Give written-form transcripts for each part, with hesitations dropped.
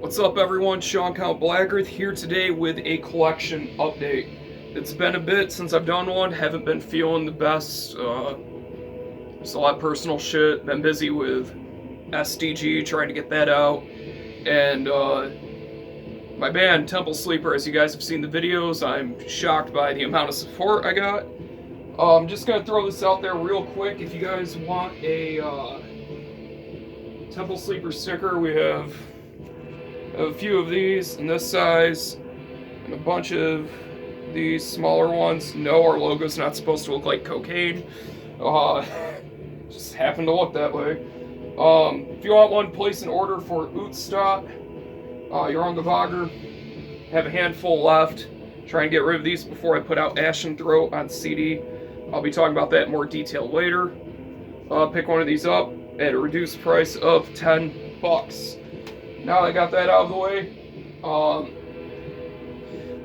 What's up everyone, Sean Count Blackearth here today with a collection update. It's been a bit since I've done one, haven't been feeling the best, there's a lot of personal shit, been busy with SDG, trying to get that out, and my band, Temple Sleeper, as you guys have seen the videos, I'm shocked by the amount of support I got. I'm just gonna throw this out there real quick. If you guys want a Temple Sleeper sticker, we have a few of these in this size and a bunch of these smaller ones. No, our logo's not supposed to look like cocaine. Just happened to look that way. If you want one, place an order for Utstop. Yorongavager. Have a handful left. Try and get rid of these before I put out Ashen Throat on CD. I'll be talking about that in more detail later. Pick one of these up at a reduced price of $10. Now that I got that out of the way,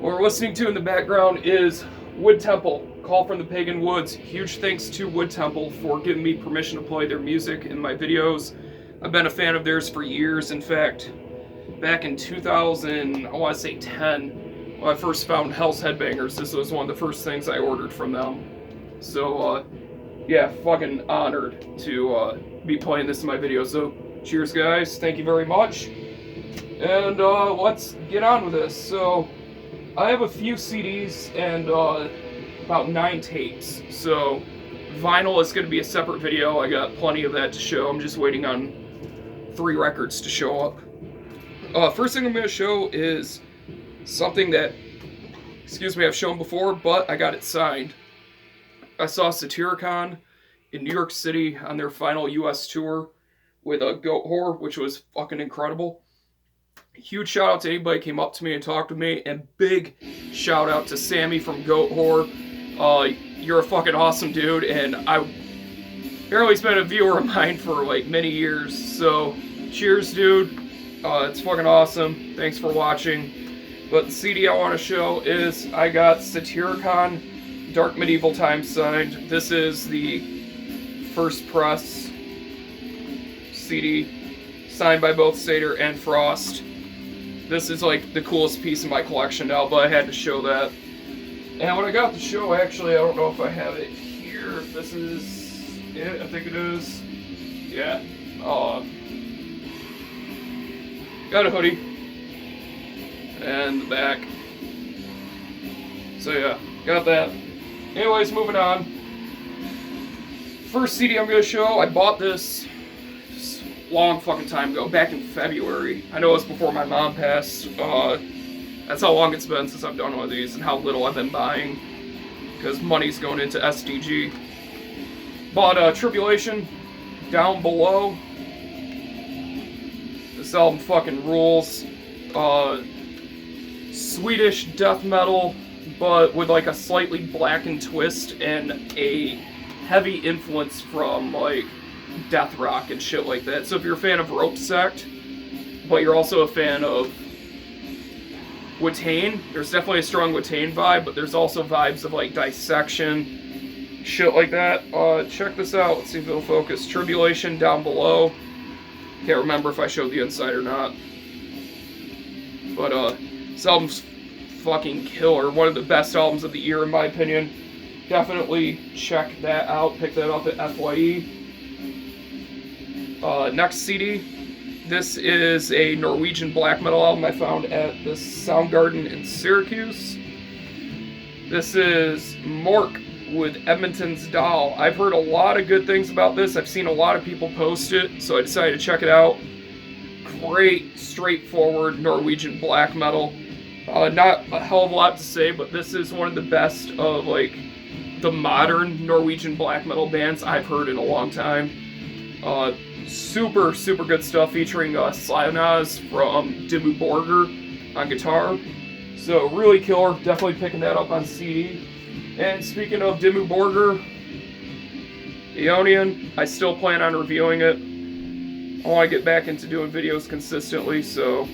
what we're listening to in the background is Wood Temple, Call from the Pagan Woods. Huge thanks to Wood Temple for giving me permission to play their music in my videos. I've been a fan of theirs for years. In fact, back in 2010, when I first found Hell's Headbangers, this was one of the first things I ordered from them. So, yeah, fucking honored to be playing this in my videos. So, cheers guys, thank you very much. And let's get on with this. So, I have a few CDs and about 9 tapes. So, vinyl is going to be a separate video. I got plenty of that to show. I'm just waiting on 3 records to show up. First thing I'm going to show is something that, I've shown before, but I got it signed. I saw Satyricon in New York City on their final US tour with a Goat Whore, which was fucking incredible. Huge shout out to anybody who came up to me and talked with me, and big shout out to Sammy from Goat Whore. You're a fucking awesome dude, and apparently been a viewer of mine for like many years, so cheers dude. It's fucking awesome. Thanks for watching. But the CD I want to show is I got Satyricon Dark Medieval Times signed. This is the first press CD signed by both Satyr and Frost. This is like the coolest piece in my collection now, but I had to show that. And when I got the show, actually, I don't know if I have it here. If this is it, I think it is. Yeah. Got a hoodie. And the back. So yeah, got that. Anyways, moving on. First CD I'm going to show, I bought this long fucking time ago, back in February. I know it was before my mom passed. That's how long it's been since I've done one of these and how little I've been buying, because money's going into SDG. Bought Tribulation, Down Below. This album fucking rules. Swedish death metal, but with like a slightly blackened twist and a heavy influence from like death rock and shit like that. So if you're a fan of Rope Sect, but you're also a fan of Watain, there's definitely a strong Watain vibe, but there's also vibes of like Dissection, shit like that. Check this out, let's see if it'll focus. Tribulation, Down Below. Can't remember if I showed the inside or not. But this album's fucking killer. One of the best albums of the year in my opinion. Definitely check that out. Pick that up at FYE. Next CD. This is a Norwegian black metal album I found at the Soundgarden in Syracuse. This is Mork with Edmonton's Doll. I've heard a lot of good things about this. I've seen a lot of people post it, so I decided to check it out. Great, straightforward Norwegian black metal. Not a hell of a lot to say, but this is one of the best of like the modern Norwegian black metal bands I've heard in a long time. Super, super good stuff featuring Slavnaz from Dimmu Borgir on guitar. So really killer, definitely picking that up on CD. And speaking of Dimmu Borgir, Eonian, I still plan on reviewing it. I want to get back into doing videos consistently, so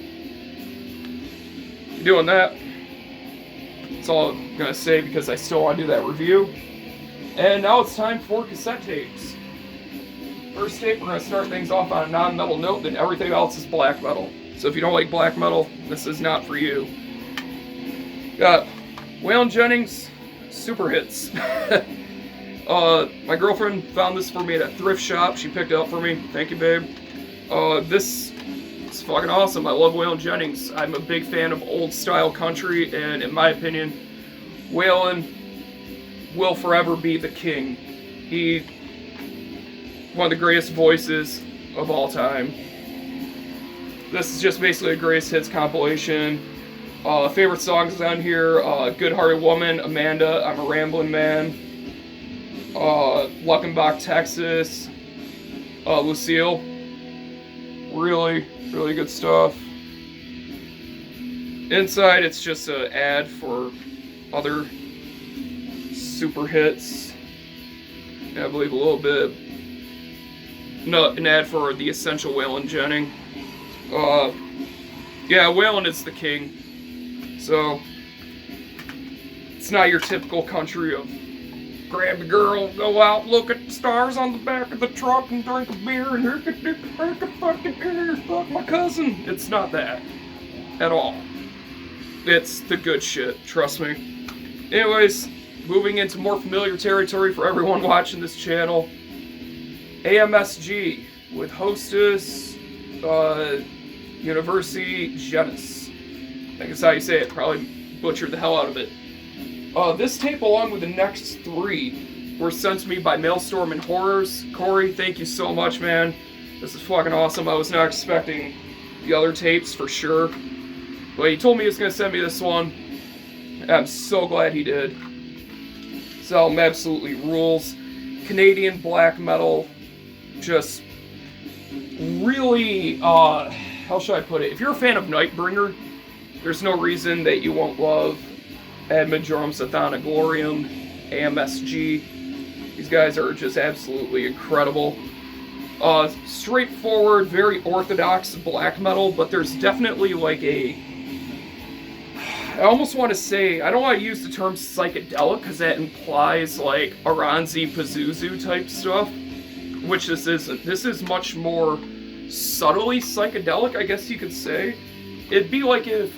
doing that. That's all I'm going to say because I still want to do that review. And now it's time for cassette tapes. First tape, we're going to start things off on a non-metal note, then everything else is black metal. So if you don't like black metal, this is not for you. Got Waylon Jennings, Super Hits. My girlfriend found this for me at a thrift shop. She picked it up for me. Thank you, babe. This is fucking awesome. I love Waylon Jennings. I'm a big fan of old style country, and in my opinion, Waylon will forever be the king. One of the greatest voices of all time. This is just basically a greatest hits compilation. Favorite songs on here: Good Hearted Woman, Amanda, I'm a Ramblin' Man, Luckenbach, Texas, Lucille. Really, really good stuff. Inside, it's just an ad for other super hits. I believe a little bit. No, an ad for the Essential Waylon Jennings. Yeah, Waylon is the king. So, it's not your typical country of grab a girl, go out, look at the stars on the back of the truck, and drink a beer, and fuck my cousin. It's not that. At all. It's the good shit, trust me. Anyways, moving into more familiar territory for everyone watching this channel. AMSG with Hostess University Genis. I think that's how you say it. Probably butchered the hell out of it. This tape, along with the next 3, were sent to me by Maelstrom and Horrors. Corey, thank you so much, man. This is fucking awesome. I was not expecting the other tapes for sure. But he told me he was going to send me this one. And I'm so glad he did. This album absolutely rules. Canadian black metal. Just really, how should I put it? If you're a fan of Nightbringer, there's no reason that you won't love Ad Majorum Sathana Glorium, AMSG. These guys are just absolutely incredible. Straightforward, very orthodox black metal, but there's definitely like I almost want to say, I don't want to use the term psychedelic because that implies like Aranzi Pazuzu type stuff, which this isn't. This is much more subtly psychedelic, I guess you could say. It'd be like if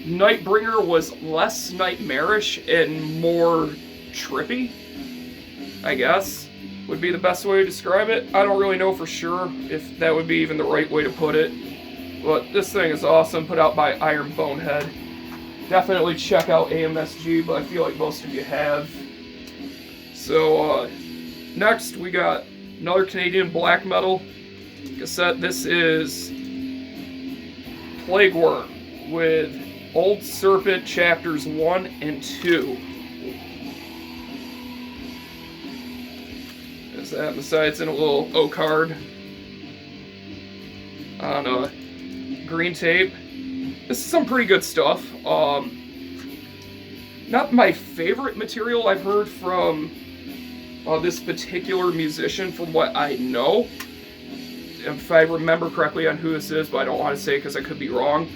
Nightbringer was less nightmarish and more trippy, I guess, would be the best way to describe it. I don't really know for sure if that would be even the right way to put it. But this thing is awesome, put out by Iron Bonehead. Definitely check out AMSG, but I feel like most of you have. So, next we got another Canadian black metal cassette. This is Plague Worm with Old Serpent Chapters 1 and 2. There's that. Besides, in a little O card on a green tape. This is some pretty good stuff. Not my favorite material I've heard from this particular musician, from what I know. If I remember correctly on who this is, but I don't want to say because I could be wrong.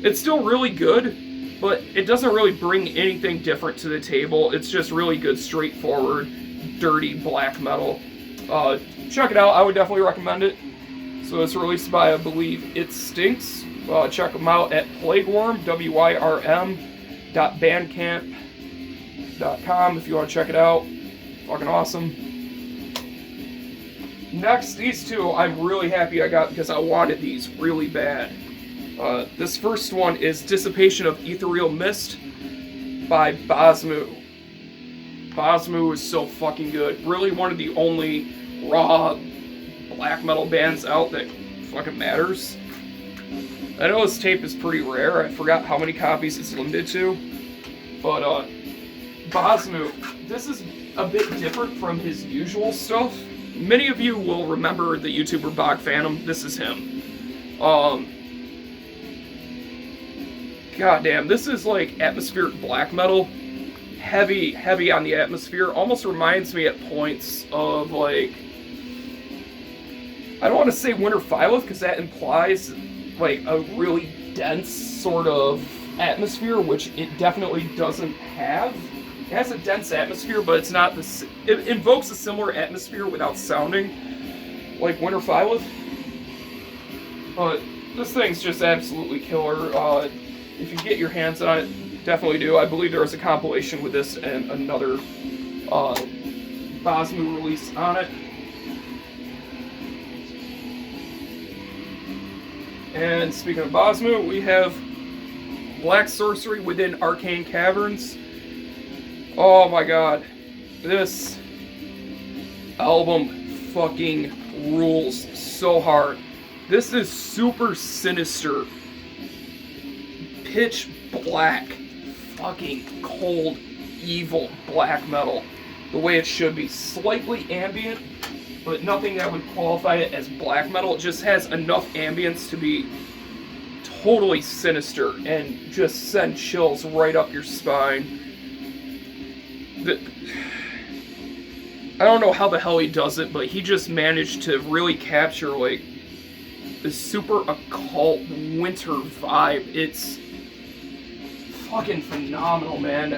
It's still really good, but it doesn't really bring anything different to the table. It's just really good, straightforward, dirty black metal. Check it out. I would definitely recommend it. So it's released by, I believe, It Stinks. Check them out at Plagueworm, WYRM.bandcamp.com if you want to check it out. Fucking awesome. Next, these two I'm really happy I got because I wanted these really bad. This first one is Dissipation of Ethereal Mist by Bosmu. Bosmu is so fucking good. Really one of the only raw black metal bands out that fucking matters. I know this tape is pretty rare. I forgot how many copies it's limited to. But, Bosmu, this is a bit different from his usual stuff. Many of you will remember the YouTuber Bog Phantom. This is him. Goddamn, this is like atmospheric black metal. Heavy on the atmosphere. Almost reminds me at points of like, I don't want to say Winter Phylith because that implies like a really dense sort of atmosphere, which it definitely doesn't have. It has a dense atmosphere, but it's not this. It invokes a similar atmosphere without sounding like Winter Phylith. But this thing's just absolutely killer. If you get your hands on it, definitely do. I believe there was a compilation with this and another Bosmu release on it. And speaking of Bosmu, we have Black Sorcery Within Arcane Caverns. Oh my god. This album fucking rules so hard. This is super sinister, pitch black, fucking cold, evil black metal. The way it should be. Slightly ambient, but nothing that would qualify it as black metal. It just has enough ambience to be totally sinister and just send chills right up your spine. I don't know how the hell he does it, but he just managed to really capture like this super occult winter vibe. It's fucking phenomenal, man.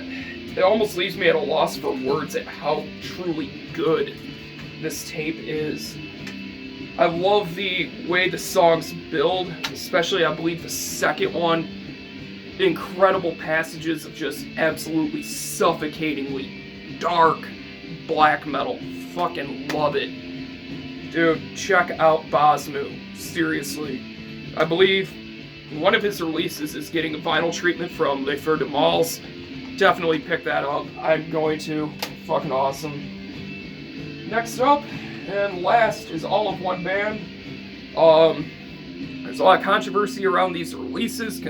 It almost leaves me at a loss for words at how truly good this tape is. I love the way the songs build, especially I believe the second one. Incredible passages of just absolutely suffocatingly dark black metal. Fucking love it. Dude, check out Bosmu. Seriously. I believe one of his releases is getting a vinyl treatment from Les Feux de Mals. Definitely pick that up. I'm going to. Fucking awesome. Next up, and last, is all of one band. There's a lot of controversy around these releases,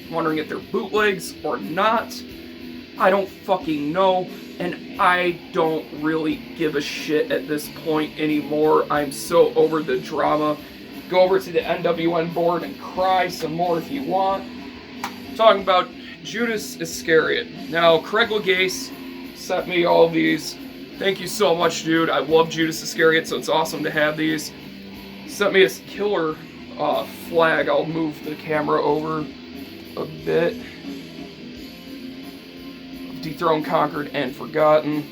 wondering if they're bootlegs or not. I don't fucking know, and I don't really give a shit at this point anymore. I'm so over the drama. Go over to the NWN board and cry some more if you want. Talking about Judas Iscariot. Now, Craig Legase sent me all of these. Thank you so much, dude. I love Judas Iscariot, so it's awesome to have these. Sent me this killer flag. I'll move the camera over a bit. Dethroned, Conquered, and Forgotten.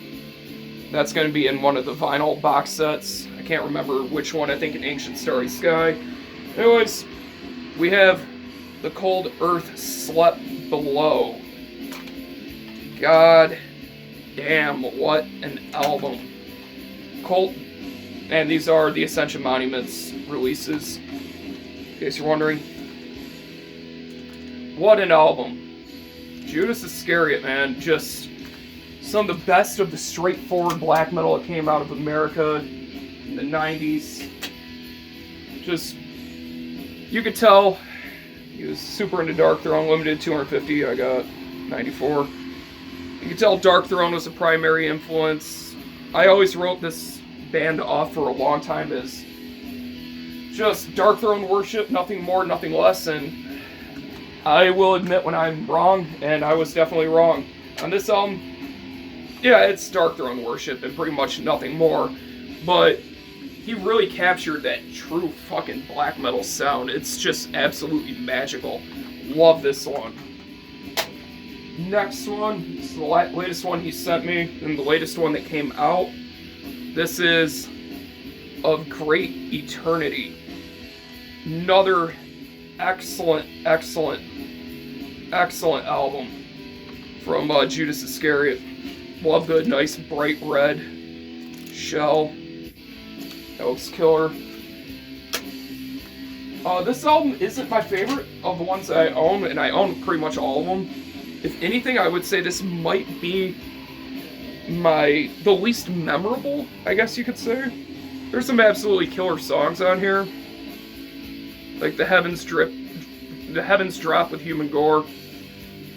That's going to be in one of the vinyl box sets. I can't remember which one. I think in Ancient Starry Sky. Anyways, we have The Cold Earth Slept Below. God damn, what an album. And these are the Ascension Monuments releases, in case you're wondering. What an album. Judas Iscariot, man, just some of the best of the straightforward black metal that came out of America in the 90s. Just, you could tell he was super into Dark Throne, limited 250, I got 94. You could tell Dark Throne was a primary influence. I always wrote this band off for a long time as just Dark Throne worship, nothing more, nothing less, and I will admit when I'm wrong, and I was definitely wrong. On this album, yeah, it's Dark Throne worship and pretty much nothing more, but he really captured that true fucking black metal sound. It's just absolutely magical. Love this one. Next one, this is the latest one he sent me, and the latest one that came out. This is Of Great Eternity. Another excellent album from Judas Iscariot. Love the nice bright red shell. That looks killer. This album isn't my favorite of the ones that I own, and I own pretty much all of them. If anything, I would say this might be the least memorable, I guess you could say. There's some absolutely killer songs on here, like The Heavens Drop with Human Gore.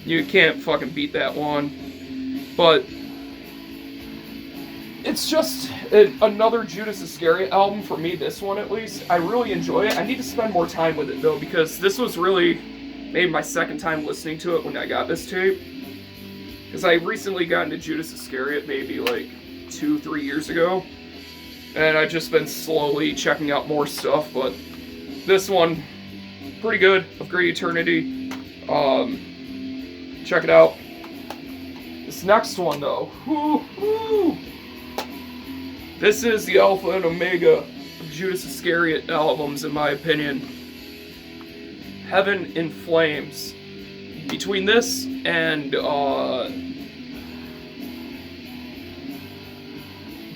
You can't fucking beat that one. But it's just another Judas Iscariot album for me, this one at least. I really enjoy it. I need to spend more time with it though, because this was really maybe my second time listening to it when I got this tape. Because I recently got into Judas Iscariot maybe like 2-3 years ago. And I've just been slowly checking out more stuff, but this one, pretty good, Of Great Eternity. Check it out. This next one though, this is the alpha and omega of Judas Iscariot albums in my opinion. Heaven in Flames. Between this and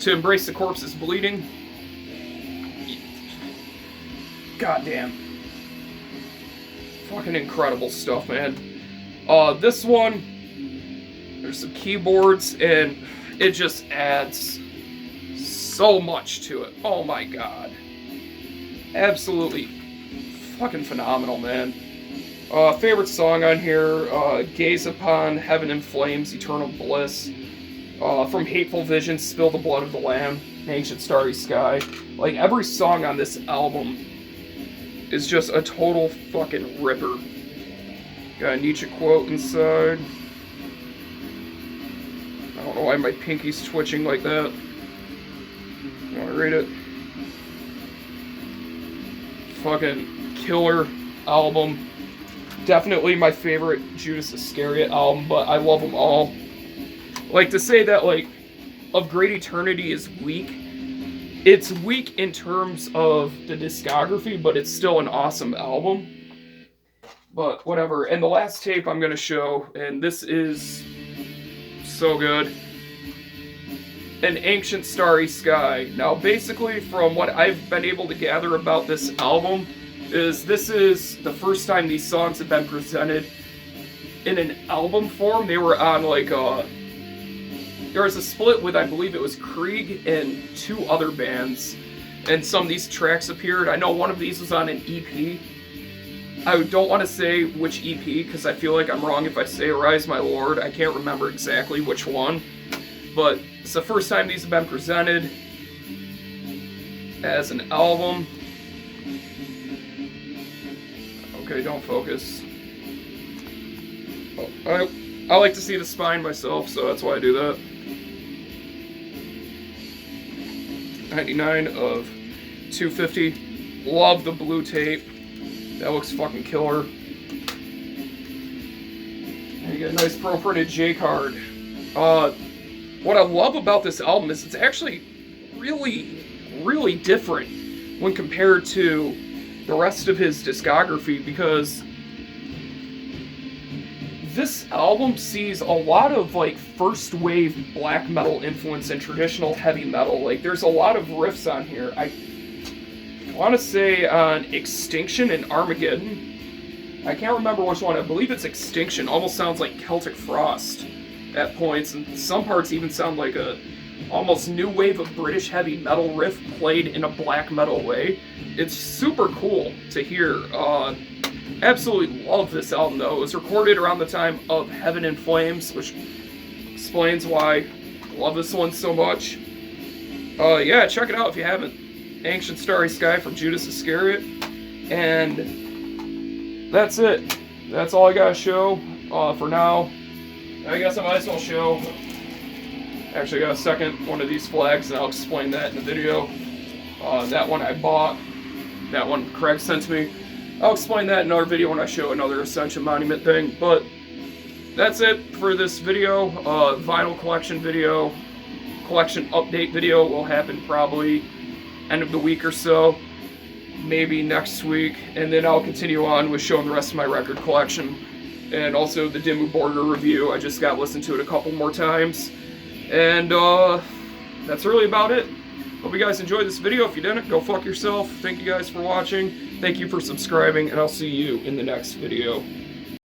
To Embrace the Corpse's Bleeding, goddamn, fucking incredible stuff, man. This one, there's some keyboards, and it just adds so much to it. Oh my god. Absolutely fucking phenomenal, man. Favorite song on here, Gaze Upon Heaven in Flames, Eternal Bliss. From Hateful Visions, Spill the Blood of the Lamb, Ancient Starry Sky. Like, every song on this album is just a total fucking ripper. Got a Nietzsche quote inside. I don't know why my pinky's twitching like that. You wanna read it? Fucking killer album. Definitely my favorite Judas Iscariot album, but I love them all. Like, to say that, like, Of Great Eternity is weak, it's weak in terms of the discography, but it's still an awesome album. But whatever. And the last tape I'm gonna show, and this is so good, An Ancient Starry Sky. Now, basically, from what I've been able to gather about this album, is this is the first time these songs have been presented in an album form. They were on, like, there was a split with, I believe it was Krieg and 2 other bands, and some of these tracks appeared. I know one of these was on an EP. I don't want to say which EP, because I feel like I'm wrong if I say Arise My Lord. I can't remember exactly which one, but it's the first time these have been presented as an album. Okay, don't focus. Oh, I like to see the spine myself, so that's why I do that. 99 of 250. Love the blue tape. That looks fucking killer. And you get a nice pro printed J card. What I love about this album is it's actually really different when compared to the rest of his discography, because this album sees a lot of, like, first wave black metal influence and traditional heavy metal. Like, there's a lot of riffs on here. I want to say on Extinction and Armageddon. I can't remember which one. I believe it's Extinction. Almost sounds like Celtic Frost at points, and some parts even sound like a almost new wave of British heavy metal riff played in a black metal way. It's super cool to hear. Absolutely love this album, though. It was recorded around the time of Heaven in Flames, which explains why I love this one so much. Yeah, check it out if you haven't. Ancient Starry Sky from Judas Iscariot. And that's it. That's all I gotta show for now. I guess I might as well show. Actually, I got a second one of these flags, and I'll explain that in the video. That one I bought. That one Craig sent to me. I'll explain that in another video when I show another Ascension Monument thing. But that's it for this video. Vinyl collection video. Collection update video will happen probably end of the week or so. Maybe next week. And then I'll continue on with showing the rest of my record collection. And also the Dimmu Borgir review. I just got listened to it a couple more times. And that's really about it. Hope you guys enjoyed this video. If you didn't, go fuck yourself. Thank you guys for watching. Thank you for subscribing, and I'll see you in the next video.